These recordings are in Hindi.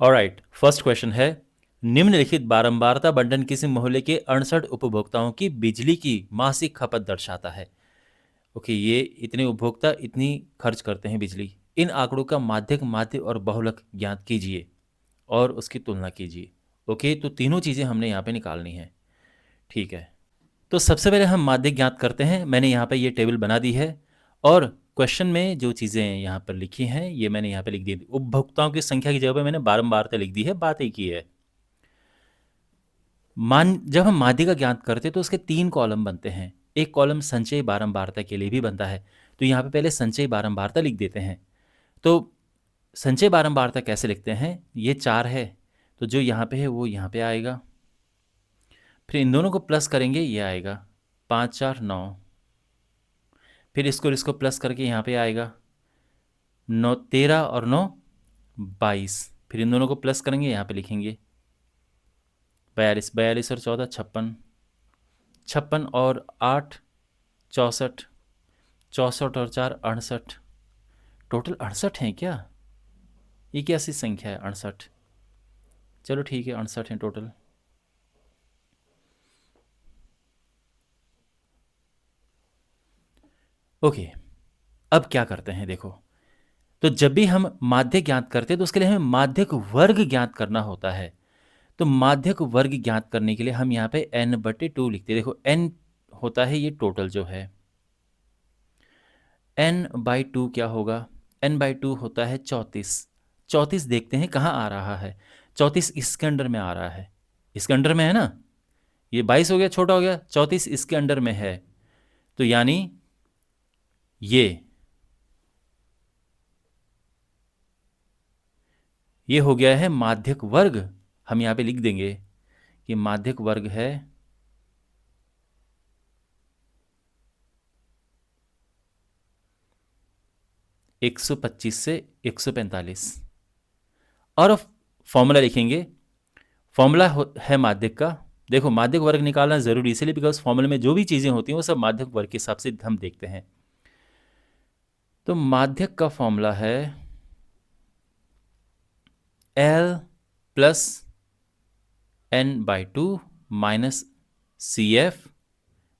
ऑलराइट, फर्स्ट क्वेश्चन है, निम्नलिखित बारंबारता बंटन किसी मोहल्ले के 68 उपभोक्ताओं की बिजली की मासिक खपत दर्शाता है। ओके, ये इतने उपभोक्ता इतनी खर्च करते हैं बिजली। इन आंकड़ों का माध्यक, माध्य और बहुलक ज्ञात कीजिए और उसकी तुलना कीजिए। ओके, तो तीनों चीज़ें हमने यहाँ पे निकालनी है। ठीक है, तो सबसे पहले हम माध्यक ज्ञात करते हैं। मैंने यहाँ पे ये टेबल बना दी है और क्वेश्चन में जो चीज़ें यहाँ पर लिखी हैं ये मैंने यहाँ पे लिख दी। उपभोक्ताओं की संख्या की जगह पे मैंने बारंबारता लिख दी है, बात एक ही है। जब हम माध्य का ज्ञात करते हैं तो उसके 3 कॉलम बनते हैं। एक कॉलम संचय बारंबारता के लिए भी बनता है, तो यहाँ पे पहले संचय बारंबारता लिख देते हैं। तो संचय बारंबारता कैसे लिखते हैं, ये 4 है तो जो यहाँ पे है वो यहाँ पे आएगा, फिर इन दोनों को प्लस करेंगे, ये आएगा 5 4 9, फिर इसको प्लस करके यहाँ पे आएगा 9 13 और 9 22, फिर इन दोनों को प्लस करेंगे, यहाँ पे लिखेंगे 42, 42 और 14 56, 56 और 8 64, 64 और 4 68, टोटल 68 हैं क्या? ये कैसी संख्या है 68? चलो ठीक है, 68 हैं टोटल। ओके, अब क्या करते हैं देखो, तो जब भी हम माध्य ज्ञात करते हैं तो उसके लिए हमें माध्यक वर्ग ज्ञात करना होता है। तो माध्यक वर्ग ज्ञात करने के लिए हम यहाँ पे n/2 लिखते हैं। देखो n होता है ये टोटल जो है, n/2 क्या होगा, n/2 होता है 34। 34 देखते हैं कहाँ आ रहा है, 34 इसके अंडर में आ रहा है, इसके अंडर में है ना, ये 22 हो गया, छोटा हो गया, 34 इसके अंडर में है, तो यानी ये हो गया है माध्यक वर्ग। हम यहाँ पे लिख देंगे कि माध्यक वर्ग है 125 से 145, और फॉर्मूला लिखेंगे। फॉर्मूला है माध्यक का, देखो माध्यक वर्ग निकालना ज़रूरी इसलिए बिकॉज फॉर्मूले में जो भी चीज़ें होती हैं वो सब माध्यक वर्ग के हिसाब से हम देखते हैं। तो माध्यक का फॉर्मूला है L plus n/2 minus CF,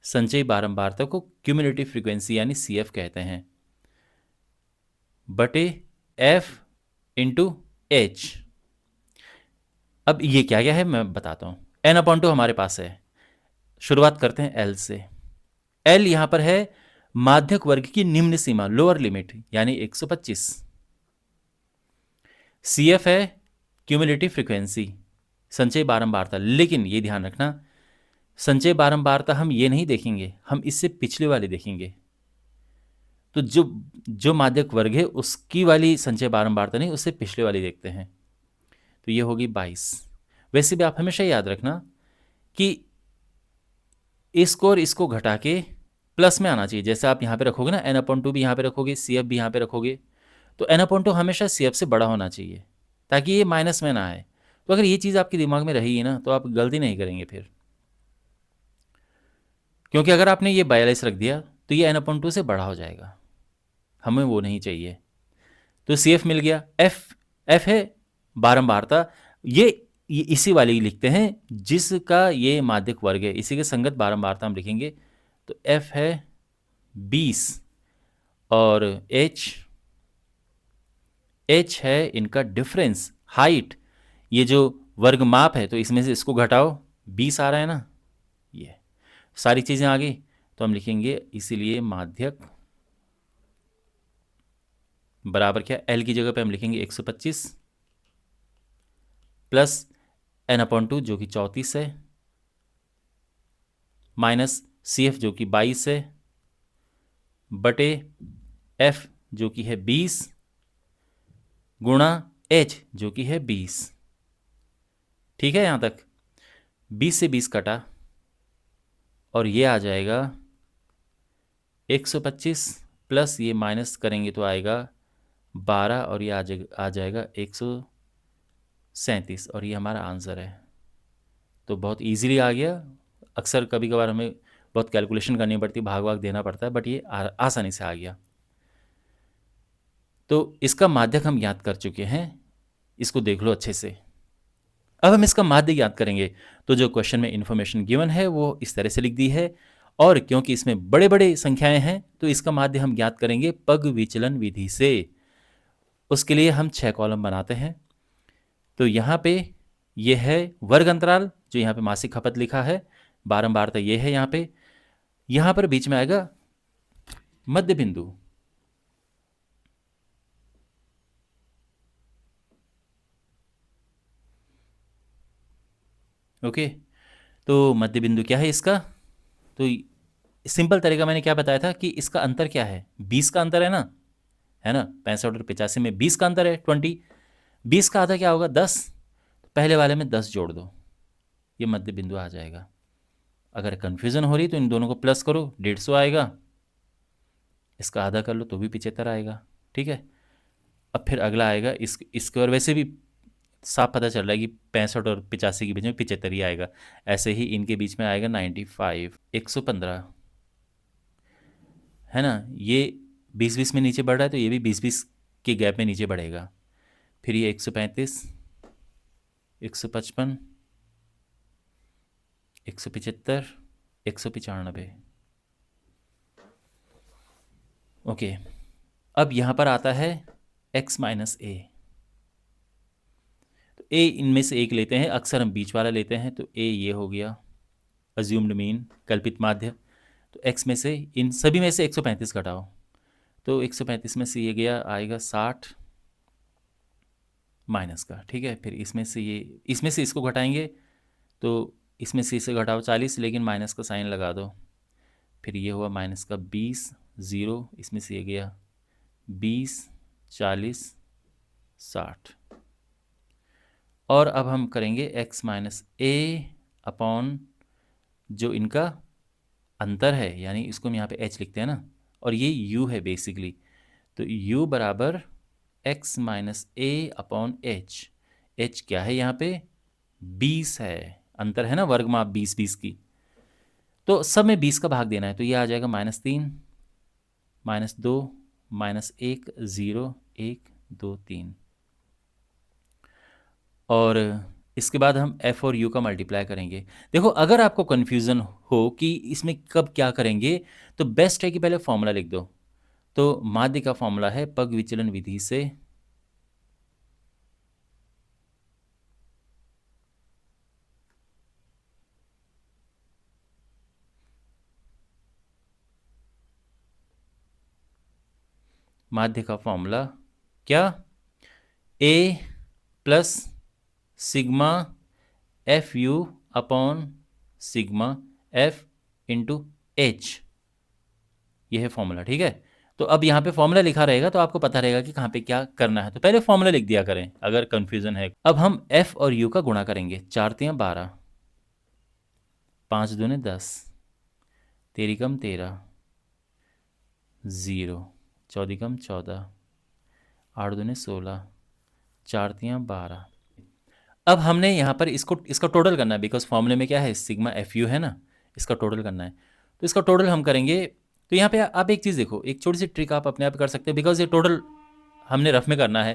संचयी बारंबारता को क्यूमुलेटिव फ्रीक्वेंसी यानी CF कहते हैं, बटे F इंटू H। अब ये क्या क्या है मैं बताता हूँ। n/2 हमारे पास है, शुरुआत करते हैं L से। L यहाँ पर है माध्यक वर्ग की निम्न सीमा, लोअर लिमिट, यानी 125। CF है क्यूमुलेटिव फ्रीक्वेंसी, संचय बारंबारता। लेकिन ये ध्यान रखना, संचय बारंबारता हम ये नहीं देखेंगे, हम इससे पिछले वाले देखेंगे। तो जो माध्यक वर्ग है उसकी वाली संचय बारंबारता नहीं, उससे पिछले वाली देखते हैं। तो ये होगी 22। वैसे भी आप हमेशा याद रखना कि इसको और इसको घटा के प्लस में आना चाहिए। जैसे आप यहाँ पे रखोगे ना, n/2 भी यहाँ पे रखोगे, CF भी यहाँ पे रखोगे, तो n/2 हमेशा CF से बड़ा होना चाहिए ताकि ये माइनस में ना आए। तो अगर ये चीज़ आपके दिमाग में रही ना तो आप गलती नहीं करेंगे फिर, क्योंकि अगर आपने ये 42 रख दिया तो ये n/2 से बड़ा हो जाएगा, हमें वो नहीं चाहिए। तो CF मिल गया। F है बारंबारता, ये इसी वाली लिखते हैं जिसका ये माध्यक वर्ग है, इसी के संगत बारंबारता हम लिखेंगे। तो F है 20 और H है इनका डिफरेंस, हाइट, ये जो वर्ग माप है तो इसमें से इसको घटाओ, 20 आ रहा है ना, ये सारी चीज़ें आ गई। तो हम लिखेंगे इसीलिए माध्यक बराबर क्या, L की जगह पे हम लिखेंगे 125 प्लस n/2 जो कि 34 है, माइनस CF जो कि 22 है, बटे F जो कि है 20 गुणा H जो कि है 20। ठीक है, यहाँ तक 20 से 20 कटा और ये आ जाएगा 125 प्लस ये माइनस करेंगे तो आएगा 12 और ये आ जाएगा 137 और ये हमारा आंसर है। तो बहुत इजीली आ गया। अक्सर कभी कभार हमें बहुत कैलकुलेशन करनी पड़ती, भाग देना पड़ता है, बट ये आसानी से आ गया। तो इसका माध्यक हम ज्ञात कर चुके हैं। इसको देख लो अच्छे से। अब हम इसका माध्य ज्ञात करेंगे। तो जो क्वेश्चन में इन्फॉर्मेशन गिवन है वो इस तरह से लिख दी है, और क्योंकि इसमें बड़े बड़े संख्याएं हैं तो इसका माध्य हम ज्ञात करेंगे पग विचलन विधि से। उसके लिए हम 6 कॉलम बनाते हैं। तो यहाँ पे ये है वर्ग अंतराल, जो यहाँ पे मासिक खपत लिखा है, बारंबारता ये है यहाँ पर बीच में आएगा मध्य बिंदु। ओके, तो मध्य बिंदु क्या है इसका? तो सिंपल तरीका मैंने क्या बताया था कि इसका अंतर क्या है, 20 का अंतर है ना, है ना, 65 और 85 में 20 का अंतर है, 20। 20 का आधा क्या होगा, 10। पहले वाले में 10 जोड़ दो, ये मध्य बिंदु आ जाएगा। अगर कन्फ्यूज़न हो रही तो इन दोनों को प्लस करो, 150 आएगा, इसका आधा कर लो तो भी 75 आएगा। ठीक है, अब फिर अगला आएगा इसके, और वैसे भी साफ पता चल रहा है कि 65 और 85 के बीच में 75 ही आएगा। ऐसे ही इनके बीच में आएगा 95, 115, है ना। ये 20-20 में नीचे बढ़ रहा है तो ये भी 20-20 के गैप में नीचे बढ़ेगा। फिर ये 135, 155, 175, 195। ओके, अब यहाँ पर आता है x माइनस ए। तो ए इनमें से एक लेते हैं, अक्सर हम बीच वाला लेते हैं, तो ए ये हो गया अज्यूम्ड मीन, कल्पित माध्य। तो x में से इन सभी में से 135 घटाओ, तो 135 में से ये गया आएगा 60 माइनस का। ठीक है, फिर इसमें से इसको घटाएंगे, तो इसमें से इसे घटाओ 40, लेकिन माइनस का साइन लगा दो। फिर ये हुआ माइनस का 20, 0, इसमें से ये गया 20, 40, 60। और अब हम करेंगे x माइनस ए अपॉन जो इनका अंतर है, यानी इसको हम यहाँ पे h लिखते हैं ना, और ये u है बेसिकली। तो u बराबर x माइनस ए अपॉन एच। h क्या है यहाँ पे, 20 है, अंतर है ना, वर्ग माप 20-20 की। तो सब में 20 का भाग देना है, तो ये आ जाएगा -3, -2, -1, 0, 1, 2, 3। और इसके बाद हम f और u का मल्टीप्लाई करेंगे। देखो, अगर आपको कन्फ्यूज़न हो कि इसमें कब क्या करेंगे, तो बेस्ट है कि पहले फॉर्मूला लिख दो। तो माध्य का फॉर्मूला है पग विचलन विधि से माध्य का फॉर्मूला क्या, a plus sigma F you upon sigma F into H, ये है फॉर्मूला। ठीक है, तो अब यहाँ पे फॉर्मूला लिखा रहेगा तो आपको पता रहेगा कि कहाँ पे क्या करना है, तो पहले फॉर्मूला लिख दिया करें अगर कंफ्यूजन है। अब हम f और u का गुणा करेंगे, 4 तियाँ 12, 5 दूने 10, 13 कम 13, 0, 14 कम 14, 8 दूने 16, 4 तियाँ 12। अब हमने यहाँ पर इसका टोटल करना है, बिकॉज फॉर्मूले में क्या है, सिग्मा एफ यू है ना, इसका टोटल करना है। तो इसका टोटल हम करेंगे। तो यहाँ पे आप एक चीज़ देखो, एक छोटी सी ट्रिक आप अपने आप कर सकते हैं, बिकॉज ये टोटल हमने रफ में करना है।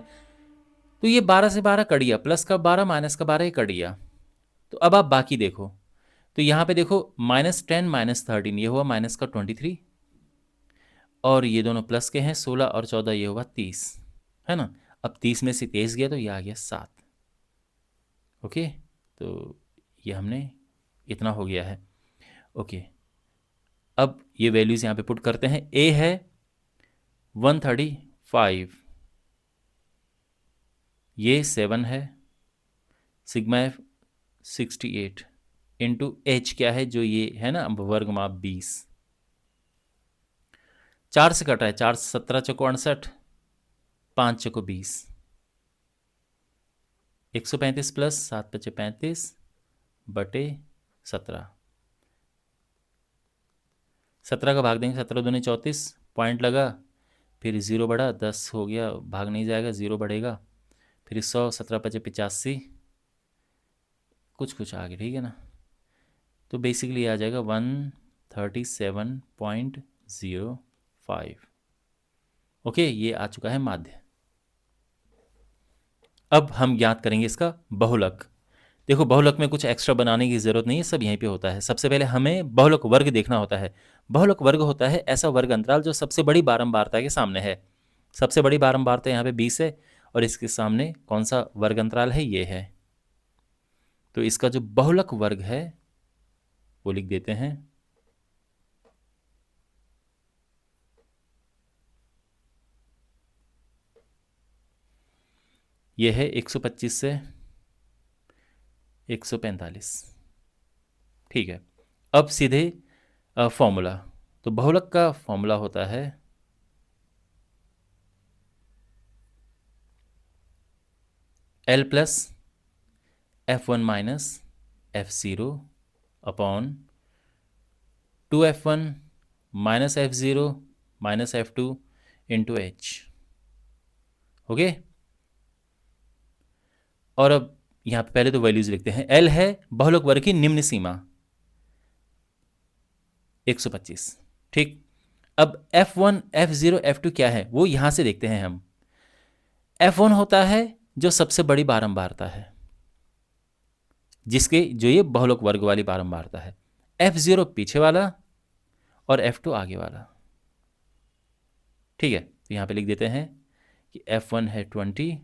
तो ये 12 से 12 कट गया, प्लस का 12 माइनस का 12 ये कट गया। तो अब आप बाकी देखो, तो यहाँ पे देखो -10 -13 ये हुआ माइनस का 23, और ये दोनों प्लस के हैं 16 और 14, ये हुआ 30, है ना। अब 30 में से 23 गया तो ये आ गया 7। ओके, तो ये हमने इतना हो गया है। ओके, अब ये वैल्यूज़ यहाँ पे पुट करते हैं। ए है 135, ये 7 है, सिग्मा एफ 68 इंटू एच क्या है, जो ये है ना वर्ग माप 20। 4 से कट रहा है, 4 17 चौको 68, 5 चौको 20, 135 प्लस 7 पचे 35 बटे 17। 17 का भाग देंगे, 17 दूनी 34, पॉइंट लगा, फिर 0 बढ़ा, 10 हो गया, भाग नहीं जाएगा, 0 बढ़ेगा, फिर 100, 17 पचे 85, कुछ आ गया, ठीक है ना। तो बेसिकली आ जाएगा 137.05। ओके, ये आ चुका है माध्य। अब हम ज्ञात करेंगे इसका बहुलक। देखो बहुलक में कुछ एक्स्ट्रा बनाने की ज़रूरत नहीं है, सब यहीं पे होता है। सबसे पहले हमें बहुलक वर्ग देखना होता है। बहुलक वर्ग होता है ऐसा वर्ग अंतराल जो सबसे बड़ी बारंबारता के सामने है। सबसे बड़ी बारंबारता यहाँ पे 20 है और इसके सामने कौन सा वर्ग अंतराल है, ये है। तो इसका जो बहुलक वर्ग है वो लिख देते हैं। ये है 125 से 145। ठीक है, अब सीधे फॉर्मूला। तो बहुलक का फॉर्मूला होता है L plus F1 minus F0 upon 2F1 minus F0 minus F2 into H। Okay, और अब यहाँ पे पहले तो वैल्यूज लिखते हैं। L है बहुलक वर्ग की निम्न सीमा 125। ठीक, अब F1 F0 F2 क्या है वो यहां से देखते हैं हम। F1 होता है जो सबसे बड़ी बारंबारता है, जिसके जो ये बहुलक वर्ग वाली बारंबारता है। F0 पीछे वाला और F2 आगे वाला। ठीक है, तो यहां पे लिख देते हैं कि F1 है 20,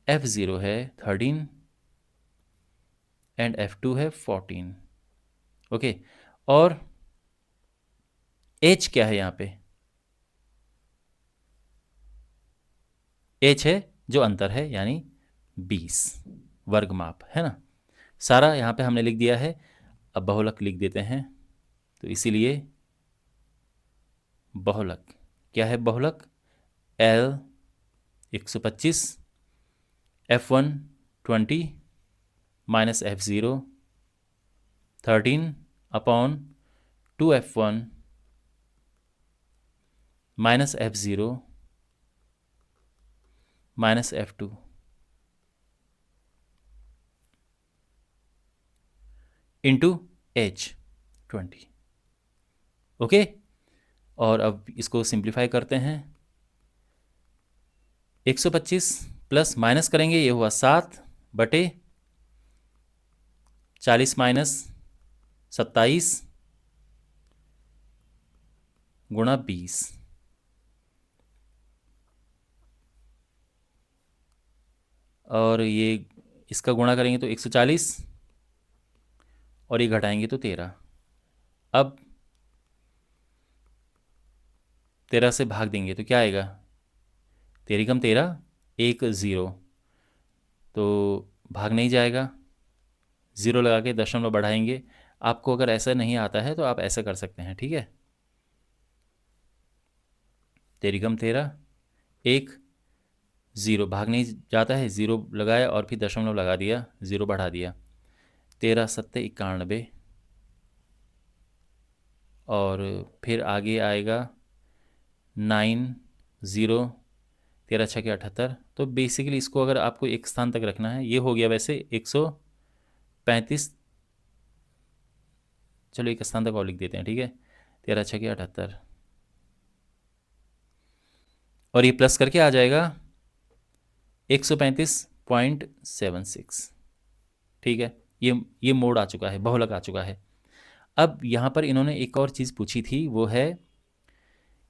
F0 है 13 एंड F2 है 14। ओके, और H क्या है यहाँ पे? H है जो अंतर है, यानी 20 वर्ग माप, है ना। सारा यहाँ पे हमने लिख दिया है। अब बहुलक लिख देते हैं। तो इसीलिए बहुलक क्या है? बहुलक L 125 F1 20 minus F0 13 upon 2F1 minus F0 minus F2 into H 20। Okay, और अब इसको सिंप्लीफाई करते हैं। 125 प्लस माइनस करेंगे, ये हुआ 7 बटे 40 माइनस 27 गुणा 20। और ये इसका गुणा करेंगे तो 140 और ये घटाएंगे तो 13। अब 13 से भाग देंगे तो क्या आएगा? 13 कम 13 1 0, तो भाग नहीं जाएगा। 0 लगा के दशमलव बढ़ाएंगे। आपको अगर ऐसा नहीं आता है तो आप ऐसा कर सकते हैं, ठीक है। 13 कम 13 1 0, भाग नहीं जाता है, 0 लगाया और फिर दशमलव लगा दिया, 0 बढ़ा दिया। 13 सत्ते 91 और फिर आगे आएगा 9 0, 13 छः के 78। तो बेसिकली इसको अगर आपको एक स्थान तक रखना है, ये हो गया वैसे 135। चलो एक स्थान तक और लिख देते हैं, ठीक है। 13 छः के 78 और ये प्लस करके आ जाएगा 135.76। ठीक है, ये मोड आ चुका है, बहुलक आ चुका है। अब यहाँ पर इन्होंने एक और चीज़ पूछी थी, वो है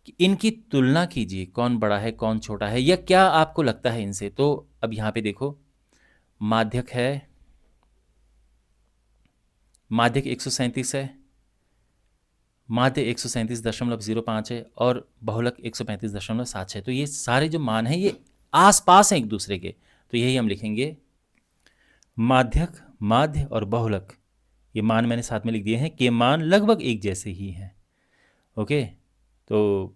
कि इनकी तुलना कीजिए, कौन बड़ा है कौन छोटा है, या क्या आपको लगता है इनसे। तो अब यहाँ पे देखो, माध्यक है, माध्यक 137 है, माध्य 137.05 है और बहुलक 135.7 है। तो ये सारे जो मान हैं ये आसपास हैं एक दूसरे के। तो यही हम लिखेंगे, माध्यक, माध्य और बहुलक, ये मान मैंने साथ में लिख दिए हैं कि मान लगभग एक जैसे ही हैं। ओके, तो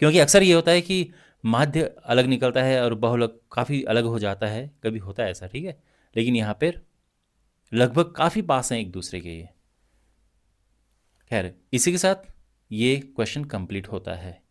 क्योंकि अक्सर ये होता है कि माध्य अलग निकलता है और बहुलक काफ़ी अलग हो जाता है, कभी होता है ऐसा, ठीक है। लेकिन यहाँ पर लगभग काफ़ी पास हैं एक दूसरे के ये। खैर, इसी के साथ ये क्वेश्चन कंप्लीट होता है।